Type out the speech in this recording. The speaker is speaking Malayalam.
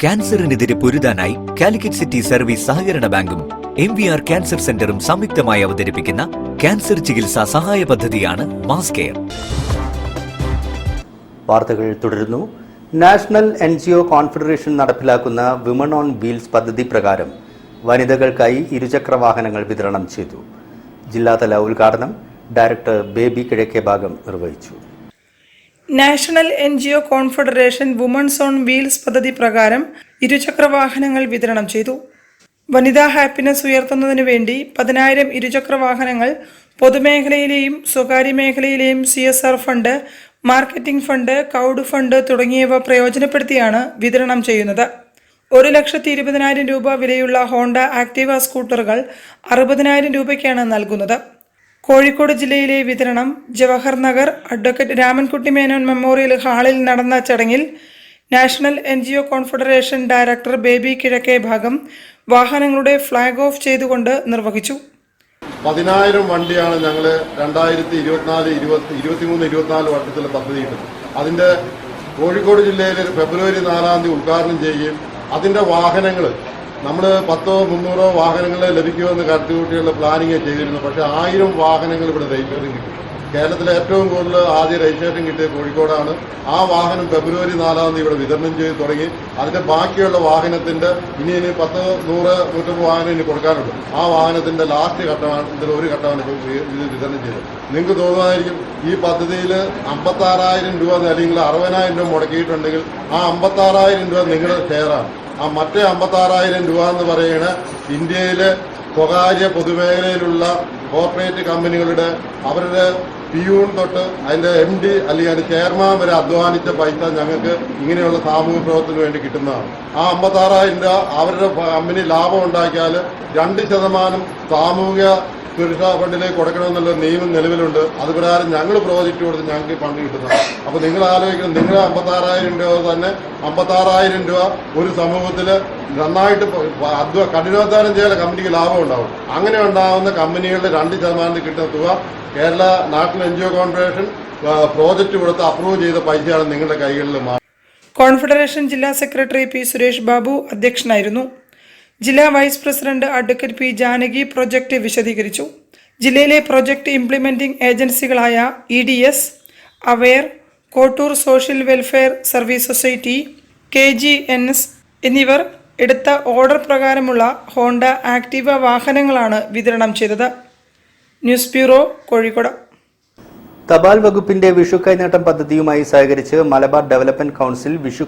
ക്യാൻസറിനെതിരെ പൊരുതാനായി കാലിക്കറ്റ് സിറ്റി സർവീസ് സഹകരണ ബാങ്കും MVR ക്യാൻസർ സെന്ററും സംയുക്തമായി അവതരിപ്പിക്കുന്ന ക്യാൻസർ ചികിത്സാ സഹായ പദ്ധതിയാണ് മാസ് കെയർ. വാർത്തകൾ തുടരുന്നു. നാഷണൽ NGO കോൺഫെഡറേഷൻ നടപ്പിലാക്കുന്ന വിമൺ ഓൺ വീൽസ് പദ്ധതി പ്രകാരം വനിതകൾക്കായി ഇരുചക്ര വാഹനങ്ങൾ വിതരണം ചെയ്തു. ജില്ലാതല ഉദ്ഘാടനം ഡയറക്ടർ ബേബി കിഴക്കേഭാഗം നിർവഹിച്ചു. National NGO confederation women's on wheels പദ്ധതി പ്രകാരം ഇരുചക്ര വാഹനങ്ങൾ വിതരണം ചെയ്തു. വനിതാ ഹാപ്പിനെസ് ഉയർത്തുന്നതിന് വേണ്ടി 10,000 ഇരുചക്ര വാഹനങ്ങൾ പൊതുമേഖലയിലെയും സ്വകാര്യ മേഖലയിലെയും CSR fund, marketing fund, crowd fund തുടങ്ങിയവ പ്രയോജനപ്പെടുത്തിയാണ് വിതരണം ചെയ്യുന്നത്. 1,20,000 രൂപ വിലയുള്ള ഹോണ്ട ആക്റ്റീവ സ്കൂട്ടറുകൾ 60,000 രൂപയ്ക്കാണ് നൽകുന്നത്. കോഴിക്കോട് ജില്ലയിലെ വിതരണം ജവഹർ നഗർ അഡ്വക്കേറ്റ് രാമൻകുട്ടി മേനോൻ മെമ്മോറിയൽ ഹാളിൽ നടന്ന ചടങ്ങിൽ national NGO confederation director Baby Kizhakkebhagam വാഹനങ്ങളുടെ ഫ്ലാഗ് ഓഫ് ചെയ്തുകൊണ്ട് നിർവഹിച്ചു. 10,000 വണ്ടിയാണ് ഞങ്ങൾ 2023-24 വർഷത്തിലെ പദ്ധതിയിട്ടത്. അതിന്റെ കോഴിക്കോട് ജില്ലയിൽ ഫെബ്രുവരി 4-ാം തീയതി ഉദ്ഘാടനം ചെയ്യുകയും അതിന്റെ വാഹനങ്ങൾ നമ്മൾ 100-300 വാഹനങ്ങൾ ലഭിക്കുമെന്ന് കരുത്തുകൂട്ടിയുള്ള പ്ലാനിങ് ചെയ്തിരുന്നു. പക്ഷേ 1000 വാഹനങ്ങൾ ഇവിടെ രജിസ്ട്രേഷൻ കിട്ടി. കേരളത്തിലെ ഏറ്റവും കൂടുതൽ ആദ്യം രജിസ്ട്രേഷൻ കിട്ടിയത് കോഴിക്കോടാണ്. ആ വാഹനം ഫെബ്രുവരി 4-ാം തീയതി ഇവിടെ വിതരണം ചെയ്ത് തുടങ്ങി. അതിന്റെ ബാക്കിയുള്ള വാഹനത്തിന്റെ ഇനി 100-150 വാഹനം ഇനി കൊടുക്കാനുണ്ട്. ആ വാഹനത്തിന്റെ ലാസ്റ്റ് ഘട്ടമാണ്, ഒരു ഘട്ടമാണ് ഇത് വിതരണം ചെയ്തത്. നിങ്ങൾക്ക് തോന്നുമായിരിക്കും ഈ പദ്ധതിയിൽ 56,000 രൂപ അല്ലെങ്കിൽ 60,000 രൂപ മുടക്കിയിട്ടുണ്ടെങ്കിൽ ആ 56,000 രൂപ നിങ്ങളുടെ ഷെയറാണ്. ആ മറ്റേ 56,000 രൂപ എന്ന് പറയുന്നത് ഇന്ത്യയിലെ സ്വകാര്യ പൊതുമേഖലയിലുള്ള കോർപ്പറേറ്റ് കമ്പനികളുടെ അവരുടെ പിയൂൺ തൊട്ട് അതിന്റെ MD അല്ലെങ്കിൽ അതിന്റെ ചെയർമാൻ വരെ അധ്വാനിച്ച പൈസ ഞങ്ങൾക്ക് ഇങ്ങനെയുള്ള സാമൂഹ്യ പ്രവർത്തനത്തിന് വേണ്ടി കിട്ടുന്നതാണ്. ആ 56,000 രൂപ അവരുടെ കമ്പനി ലാഭം ഉണ്ടാക്കിയാൽ 2% സാമൂഹിക സുരക്ഷാ ഫണ്ടിലേക്ക് കൊടുക്കണമെന്നുള്ള നിയമം നിലവിലുണ്ട്. അത് പ്രകാരം ഞങ്ങൾ പ്രോജക്റ്റ് കൊടുത്ത് ഞങ്ങൾക്ക് ഫണ്ട് കിട്ടുന്നത്. അപ്പോൾ നിങ്ങൾ ആലോചിക്കണം, നിങ്ങൾ 56,000 രൂപ തന്നെ 56,000 രൂപ ഒരു സമൂഹത്തിൽ നന്നായിട്ട് കഠിനാധ്വാനം ചെയ്യാൻ കമ്പനിക്ക് ലാഭം ഉണ്ടാവും. അങ്ങനെ ഉണ്ടാകുന്ന കമ്പനികളുടെ 2% കിട്ടുന്ന തുക Kerala national NGO confederation project കൊടുത്ത് അപ്രൂവ് ചെയ്ത പൈസയാണ് നിങ്ങളുടെ കൈകളിൽ. കോൺഫെഡറേഷൻ ജില്ലാ സെക്രട്ടറി P. സുരേഷ് ബാബു അധ്യക്ഷനായിരുന്നു. ജില്ലാ vice president advocate P. Janaki project വിശദീകരിച്ചു. ജില്ലയിലെ പ്രൊജക്ട് ഇംപ്ലിമെന്റിംഗ് ഏജൻസികളായ EDS, aware, Kottoor social welfare service society, KGNS എന്നിവർ എടുത്ത ഓർഡർ പ്രകാരമുള്ള ഹോണ്ട ആക്റ്റീവ വാഹനങ്ങളാണ് വിതരണം ചെയ്തത്. News bureau, Kozhikode. തപാൽ വകുപ്പിന്റെ വിഷു കൈനീട്ടം പദ്ധതിയുമായി സഹകരിച്ച് മലബാർ ഡെവലപ്മെന്റ് കൗൺസിൽ വിഷു